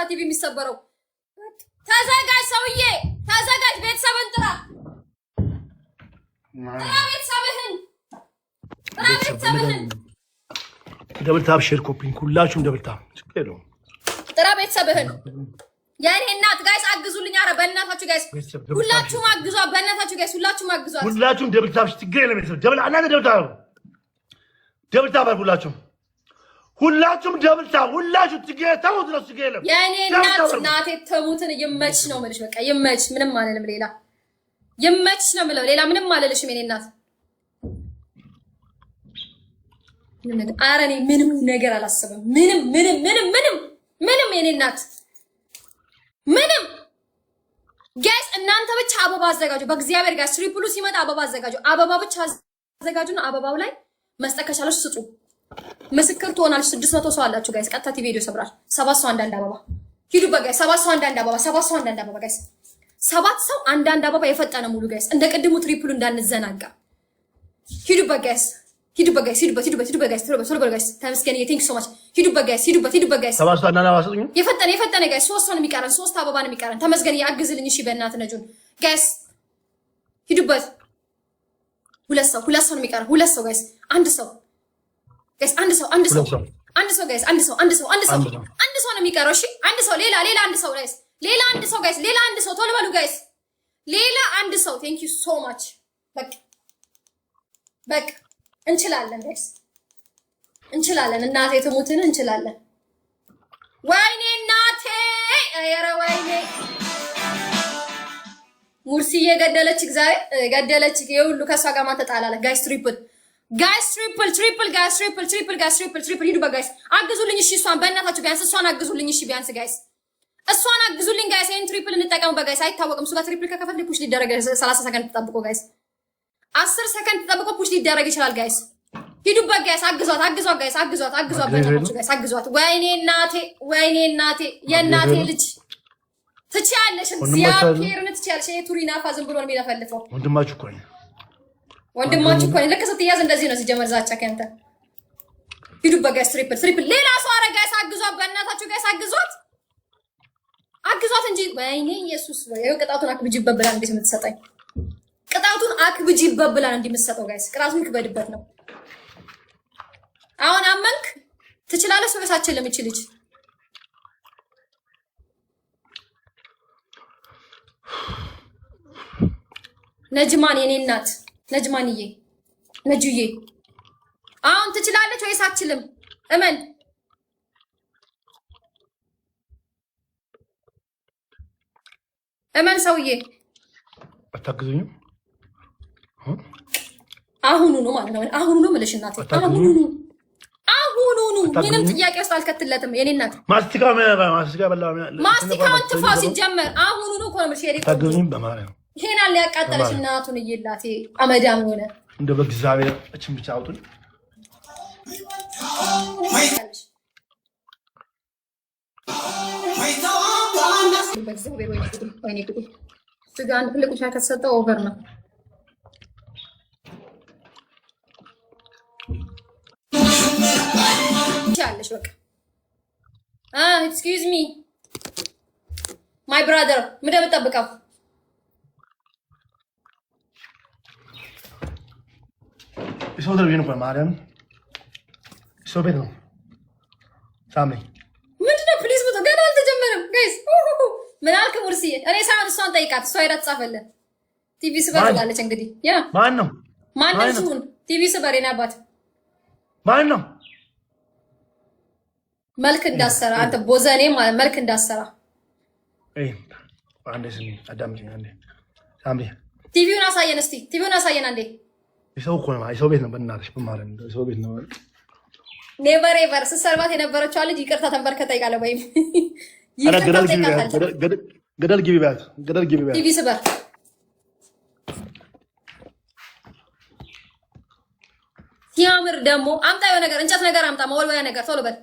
ቲቪ የሚሰበረው። ተዘጋጅ ሰውዬ ተዘጋጅ። ቤተሰብን ጥራ ቤተሰብህን ቤተሰብህን ደብል ታብ ሼር ኮፒንግ ሁላችሁም ደብል ታብ ጥራ ቤተሰብህን። የኔ እናት ጋይስ አግዙልኝ። ኧረ በእናታችሁ ጋይስ ሁላችሁም አግዟት። በእናታችሁ ጋይስ ሁላችሁም አግዟት። ሁላችሁም ደብል ታብ ችግር የለም። ቤተሰብ ደብል እናንተ ደብል ታብ ሁላችሁም ደብል ታብ ሁላችሁ ችግር ተውት ነው ችግር የለም። የኔ እናት እናቴ ተሙትን ይመችሽ ነው የምልሽ። በቃ ይመችሽ ምንም አልልም። ሌላ ይመችሽ ነው የምለው። ሌላ ምንም አልልሽም። የኔ እናት ኧረ እኔ ምንም ነገር አላስብም። ምንም የኔ እናት ምንም ጋይስ እናንተ ብቻ አበባ አዘጋጁ። በእግዚአብሔር ጋር ትሪፕሉ ሲመጣ አበባ አዘጋጁ። አበባ ብቻ አዘጋጁና አበባው ላይ መስጠት ከቻለሽ ስጡ። ምስክር ትሆናለች። 600 ሰው አላችሁ ጋይስ። ቀጥታ ቪዲዮ ሰብራል። 7 ሰው አንዳንድ አበባ ሂዱበት ጋይስ። 7 ሰው አንዳንድ አበባ 7 ሰው አንዳንድ አበባ ጋይስ። 7 ሰው አንዳንድ አበባ የፈጠነ ሙሉ ጋይስ። እንደ ቅድሙ ትሪፕሉ እንዳንዘናጋ ሂዱበት ጋይስ። ሂዱበት ጋይስ። ቶሎ ጋይስ። ተመስገን ቴንክ ሶ ማች። ሂዱበት ጋይስ። ጋይስ። 7 ሰው አንዳንድ አበባ ሰጡኝ። የፈጠነ ጋይስ። 3 ሰው ነው የሚቀረን። 3 አበባ ነው የሚቀረን። ተመስገን ያግዝልኝ። እሺ በእናትህ ነጁን ጋይስ ሂዱበት። 2 ሰው ነው የሚቀረን። 2 ሰው ጋይስ። 1 ሰው ጋይስ። አንድ ሰው ጋይስ። አንድ ሰው ነው የሚቀረው። እሺ 1 ሰው ሌላ 1 ሰው ጋይስ። ሌላ 1 ሰው ጋይስ። ሌላ 1 ሰው ቶሎ በሉ ጋይስ። ሌላ 1 ሰው ቴንክ ዩ ሶ ማች። በቃ እንችላለን ጋይስ እንችላለን። እናቴ ትሙትን እንችላለን። ወይኔ እናቴ ኧረ ወይኔ ሙርሲ የገደለች እግዚአብሔር ገደለች። የሁሉ ከሷ ጋር ማን ተጣላለ ጋይስ? ትሪፕል ሂዱ በጋይስ አግዙልኝ። እሺ እሷን በእናታችሁ ቢያንስ እሷን አግዙልኝ። እሺ ቢያንስ ጋይስ እሷን አግዙልኝ ጋይስ። ይሄን ትሪፕል እንጠቀም በጋይስ። አይታወቅም እሱ ጋር ትሪፕል ከከፈት ፑሽ ሊደረግ 30 ሰከንድ ተጠብቆ ጋይስ 10 ሰከንድ ተጠብቆ ፑሽ ሊደረግ ይችላል ጋይስ። ሂዱበት ጋይስ አግዟት ጋይስ አግዟት በእናታችሁ ጋይስ አግዟት። ወይኔ እናቴ የእናቴ ልጅ ትችያለሽ። እግዚአብሔርን ትችያለሽ። ይሄ ቱሪናፋ ዝም ብሎ ነው የሚለፈልፈው። ወንድማችሁ እኮ ነው ልክ ስትያዝ እንደዚህ ነው ሲጀመር ዛቻ ከንተ። ሂዱበት ጋይስ ትሪፕል ሌላ ሰው አረ ጋይስ አግዟት በእናታችሁ ጋይስ አግዟት እንጂ ወይኔ ኢየሱስ ነው። ቅጣቱን አክብጂበት ብላ እንዴት የምትሰጠኝ? ቅጣቱን አክብጂበት ብላ እንደምትሰጠው ጋይስ ቅጣቱን ይክበድበት ነው። አሁን አመንክ ትችላለህ። ሰው በሳችን ለምችል ልጅ ነጅማን የኔ እናት ነጅማንዬ ነጁዬ አሁን ትችላለች ወይስ አትችልም? እመን ሰውዬ አታግዙኝም? አሁኑ ነው ማለት ነው። አሁኑ ነው ማለት እናቴ አሁኑ ምንም ጥያቄ ውስጥ አልከትለትም። የኔ እናት ማስቲካውን ትፋው ሲጀመር አሁኑ ነው እኮ ነው ማለት ሼሪ ታግዙኝም በማርያም ይሄን አለ ያቃጠለሽ እናቱን እየላቴ አመዳም ሆነ እንደ በእግዚአብሔር እቺን ብቻ አውጡኝ። በእግዚአብሔር ወይኔ ጉድ ስጋ አንድ ትልቁ ሻይ ከተሰጠው ኦቨር ነው። ያለሽ በቃ ኤክስኪውዝ ሚ ማይ ብራዘር ምንድን ነው የምጠብቀው? ሰው ተለቪዥን እኮ ማርያም ሰው ቤት ነው። ሳሚ ምንድን ነው ፕሊዝ ቦታ ገና አልተጀመረም ጋይስ። ምን አልክ ሙርሲዬ? እኔ ሳይሆን እሷን ጠይቃት። እሷ ሄዳ ትጻፈለህ። ቲቪ ስበር ትላለች። እንግዲህ ያ ማን ነው እሱን ቲቪ ስበር የኔ አባት ማን ነው? መልክ እንዳሰራ አንተ ቦዘኔ መልክ እንዳሰራ አንዴ ስሚ አዳምጪኝ አንዴ። ሳሚ ቲቪውን አሳየን እስቲ ቲቪውን አሳየን አንዴ። የሰው እኮ ነው የሰው ቤት ነው። በእናትሽ በማርያም የሰው ቤት ነው። ኔቨር ኤቨር ስትሰርባት የነበረችው ልጅ ይቅርታ ተንበርከ ጠይቃለህ ወይም ገደል ግቢ ቢያት ቲቪ ስበር ሲያምር ደግሞ አምጣ የሆነ ነገር እንጨት ነገር አምጣ መወልወያ ነገር ቶሎ በል።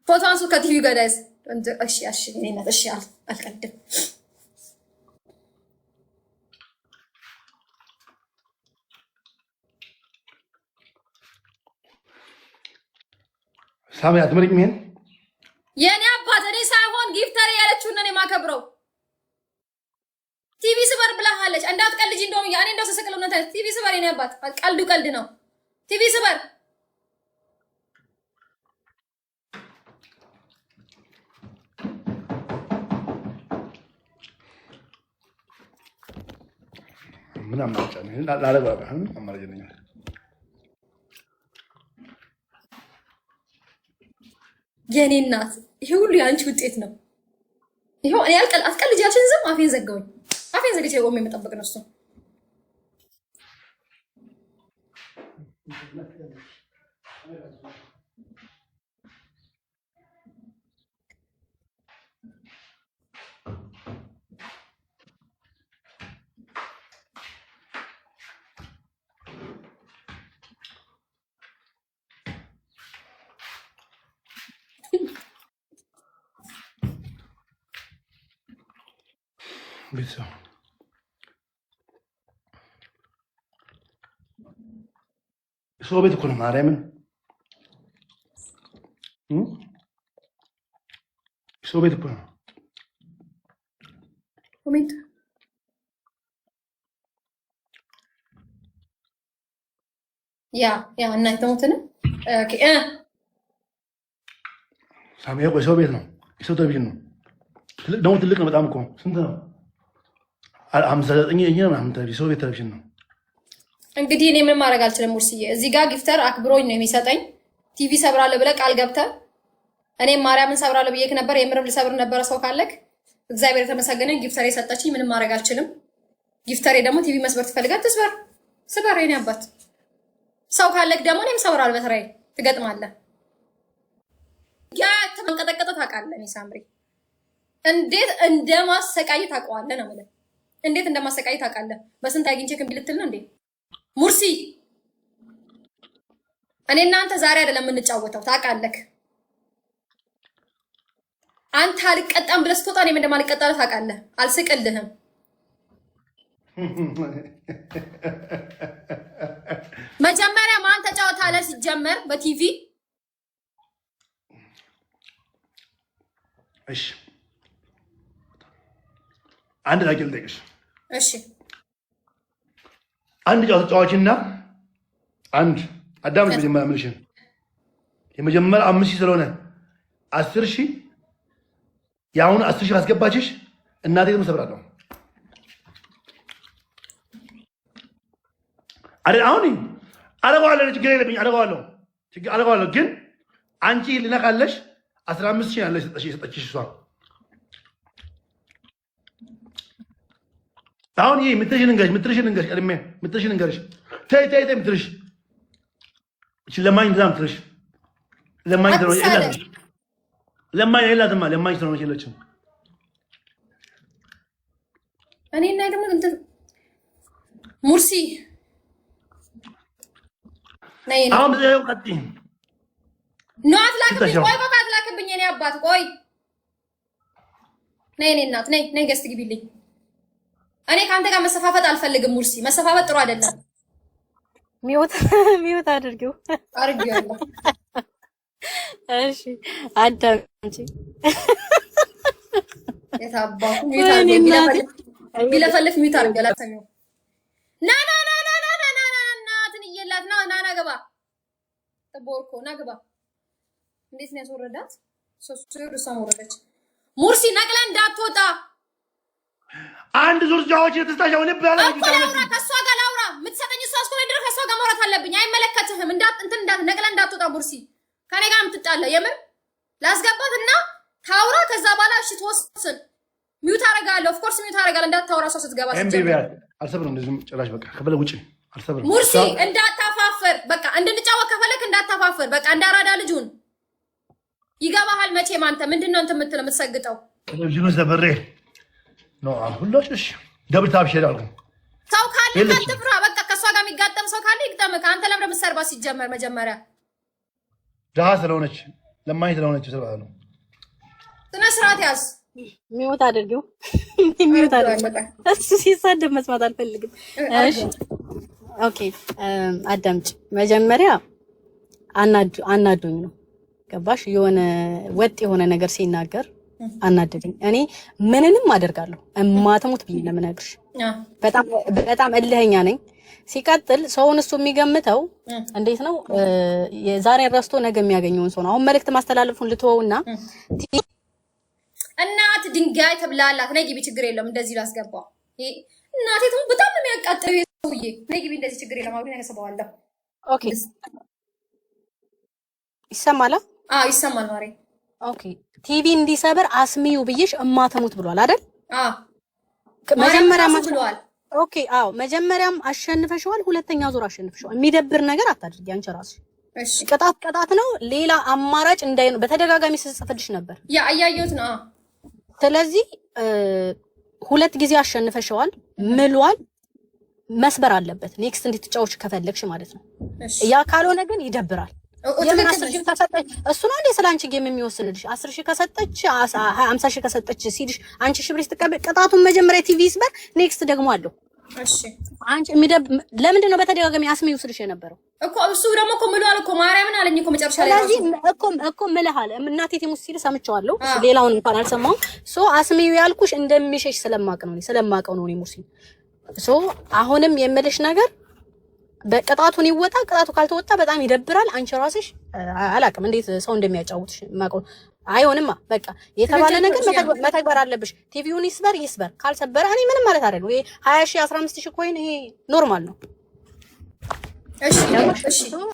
ፎቶ አንሱ ከቲቪው ጋር ዳይስ እሺ እኔነት እሺ አልቀድም ሳሚ አትመርቂም ይሄን የኔ አባት እኔ ሳይሆን ጊፍተር ያለችው ነው የማከብረው። ቲቪ ስበር ብላሃለች እንዳትቀልጂ። እንደውም ያኔ እንደው ተሰቀለው ነው ቲቪ ስበር የኔ አባት ቀልድ ነው። ቲቪ ስበር ምን አማራጭ ነው ላላባ አማራጭ ነው። የኔ እናት ይሄ ሁሉ የአንቺ ውጤት ነው። ይሄው እኔ አትቀልጃችን ዝም አፌን ዘጋውኝ። አፌን ዘግቼ ቆሜ የምጠብቅ ነው እሱ። ቤተሰብ ሰው ቤት እኮ ነው ማርያምን ሰው ቤት እኮ ነው ኮሜንት ያ እናንተ ሞተነ ኦኬ ሳሚያ ቆይ ሰው ቤት ነው ሰው ቴሌቪዥን ነው ትልቅ ነው በጣም እኮ ስንት ነው 59 ምናምን ሰው ቤት ቴሌቪዥን ነው። እንግዲህ እኔ ምን ማድረግ አልችልም። ሙርሲዬ እዚህ ጋር ጊፍተር አክብሮኝ ነው የሚሰጠኝ። ቲቪ ሰብራለሁ ብለህ ቃል ገብተህ እኔም ማርያምን ሰብራለሁ ብዬሽ ነበር። የምርም ልሰብር ነበረ። ሰው ካለክ እግዚአብሔር የተመሰገነ ጊፍተር የሰጠችኝ ምንም ማድረግ አልችልም። ጊፍተሬ ደግሞ ቲቪ መስበር ትፈልጋት ትስበር፣ ስበር የኔ አባት። ሰው ካለክ ደግሞ እኔም ሰብራለሁ በተራዬ ትገጥማለህ። ያ ተንቀጠቀጠ ታውቃለህ። እኔ ሳምሪ እንዴት እንደማሰቃየት ታውቀዋለህ ነው ማለት እንዴት እንደማሰቃየት ታውቃለህ። በስንት አግኝቼ ልትል ነው እንዴ ሙርሲ? እኔ እናንተ ዛሬ አይደለም የምንጫወተው ታውቃለህ። አንተ አልቀጣም ብለህ ስትወጣ እኔም እንደማልቀጣልህ ታውቃለህ። አልስቅልህም። መጀመሪያ ማን ተጫወታለህ ሲጀመር በቲቪ? እሺ አንድ ላይ ልጠይቅሽ። እሺ አንድ ተጫዋችና አንድ አዳም መጀመሪያ ምንሽን የመጀመሪያ 5000 ስለሆነ 10000 ያሁን 10000 አስገባችሽ እናቴ ደግሞ ሰብራለሁ አይደል? አሁን አረጋዋለሁ ችግር የለብኝ አረጋዋለሁ ግን አንቺ ልነካለሽ 15000 ያለሽ ሰጠችሽ እሷ አሁን ይሄ ምትሽን እንገርሽ ቀድሜ ምትሽን እንገርሽ ተይ ምትሽ እቺ ለማኝ ድራም ትርሽ ለማኝ ድራም ይላል ለማኝ ይላልማ ለማኝ ድራም ይችላልችም እኔ እና ደግሞ እንትን ሙርሲ ነይ አሁን በዚህ ቀጥ ነው አትላክብኝ። ቆይ በቃ አትላክብኝ የኔ አባት ቆይ ነይ እኔ እናት ነይ ገስት ግቢልኝ። እኔ ካንተ ጋር መሰፋፈጥ አልፈልግም ሙርሲ። መሰፋፈጥ ጥሩ አይደለም። ሚውት አድርጊው አድርጊያለሁ። እሺ አዳምጪ። የታባኩ ቢለፈልፍ ሚውት አድርጊያለሁ። አታሚው ና እናትን እየላት ና ገባ ተቦርኮ ና ገባ። እንዴት ነው ያስወረዳት? ሶስቱ ርሷን ወረደች። ሙርሲ ነቅላ እንዳትወጣ አንድ ዙር ጃዎች የተስታሻው ነበር ከሷ ጋር ላውራ የምትሰጠኝ እሷ እስከሆነ ድረስ ከሷ ጋር ማውራት አለብኝ። አይመለከትህም። ነቅላ እንዳትወጣ ሙርሲ ከኔ ጋር የምትጣላ የምር ላስገባትና ታውራ። ከዛ በኋላ እሺ ተወስን ሚውት አደርጋለሁ። ኦፍ ኮርስ ሚውት አደርጋለሁ። እንዳታውራ እሷ ስትገባ አልሰብርም። እንደዚህም ጭራሽ በቃ ከበለ ውጪ አልሰብርም። ሙርሲ እንዳታፋፍር በቃ እንድንጫወት ከፈለክ እንዳታፋፍር በቃ እንዳራዳ ልጁን ይገባሃል። መቼም አንተ ምንድነው እንትን የምትለው የምትሰግጠው ቴሌቪዥኑ ሰበሬ ነው ሁላችሽ ደብል ታብ ሸዳሉ ሰው ካለ አትፍራ። በቃ ከሷ ጋር የሚጋጠም ሰው ካለ ይግጠምህ። አንተ ለምን የምትሰርባ ሲጀመር መጀመሪያ ደሃ ስለሆነች ለማኝ ስለሆነች ሰባሉ ስነ ስርዓት ያዝ። ሚውት አድርጊው ሚውት አድርጊው። እሱ ሲሳደብ መስማት አልፈልግም። እሺ ኦኬ አዳምጪ። መጀመሪያ አናዶኝ ነው ገባሽ? የሆነ ወጥ የሆነ ነገር ሲናገር አናደደኝ። እኔ ምንንም አደርጋለሁ እማተሙት ብዬ ለምነግርሽ በጣም እልህኛ ነኝ። ሲቀጥል ሰውን እሱ የሚገምተው እንዴት ነው? የዛሬን ረስቶ ነገ የሚያገኘውን ሰው ነው። አሁን መልእክት ማስተላለፉን ልትወውና እናት ድንጋይ ተብላላት ነይ ግቢ ችግር የለም እንደዚህ ላስገባው። እናቴ ተው በጣም ነው የሚያቃጥለው ሰውዬ። ነይ ግቢ እንደዚህ ችግር የለም አሁን ያሰባዋለሁ። ኦኬ ይሰማል? አዎ ይሰማል ማሬ። ኦኬ ቲቪ እንዲሰበር አስሚው ብዬሽ እማተሙት ብሏል አይደል? አዎ መጀመሪያ ብሏል። ኦኬ አዎ መጀመሪያም አሸንፈሽዋል፣ ሁለተኛ ዙር አሸንፈሽዋል። የሚደብር ነገር አታድርጊ አንቺ ራስሽ። እሺ ቅጣት ነው። ሌላ አማራጭ እንዳይኖር በተደጋጋሚ ስጽፍልሽ ነበር። ያ አያየሁት ነው። ስለዚህ ሁለት ጊዜ አሸንፈሽዋል ምሏል። መስበር አለበት ኔክስት እንድትጫወች ከፈለግሽ ማለት ነው። ያ ካልሆነ ግን ይደብራል። የምን 10,000 ተሰጠች እሱ ነው እንዴ ስላንቺ ጌም የሚወስንልሽ? 10,000 ከሰጠች 50,000 ከሰጠች ሲልሽ አንቺ ሽብሪ ስትቀበል ቅጣቱን መጀመሪያ ቲቪ ይስበር፣ ኔክስት ደግሞ አለው። እሺ አንቺ ለምንድን ነው በተደጋጋሚ አስሚው ስልሽ የነበረው? እኮ እሱ ደግሞ እኮ ምሏል እኮ ማርያምን አለኝ እኮ መጨረሻ ላይ ስለዚህ እኮ ምልሃል እናቴ ቲሙስ ሲል ሰምቼዋለሁ። ሌላውን እንኳን አልሰማሁም። ሶ አስሚው ያልኩሽ እንደሚሸሽ ስለማቀው ነው እኔ ሙስሊም። ሶ አሁንም የምልሽ ነገር በቅጣቱን ይወጣ። ቅጣቱ ካልተወጣ በጣም ይደብራል። አንቺ ራስሽ አላቅም እንዴት ሰው እንደሚያጫውትሽ ማቀው። አይሆንማ በቃ የተባለ ነገር መተግበር አለብሽ። ቲቪውን ይስበር። ካልሰበረ እኔ ምንም ማለት አይደለም። ይሄ 20,000 15,000 ኮይን ይሄ ኖርማል ነው። እሺ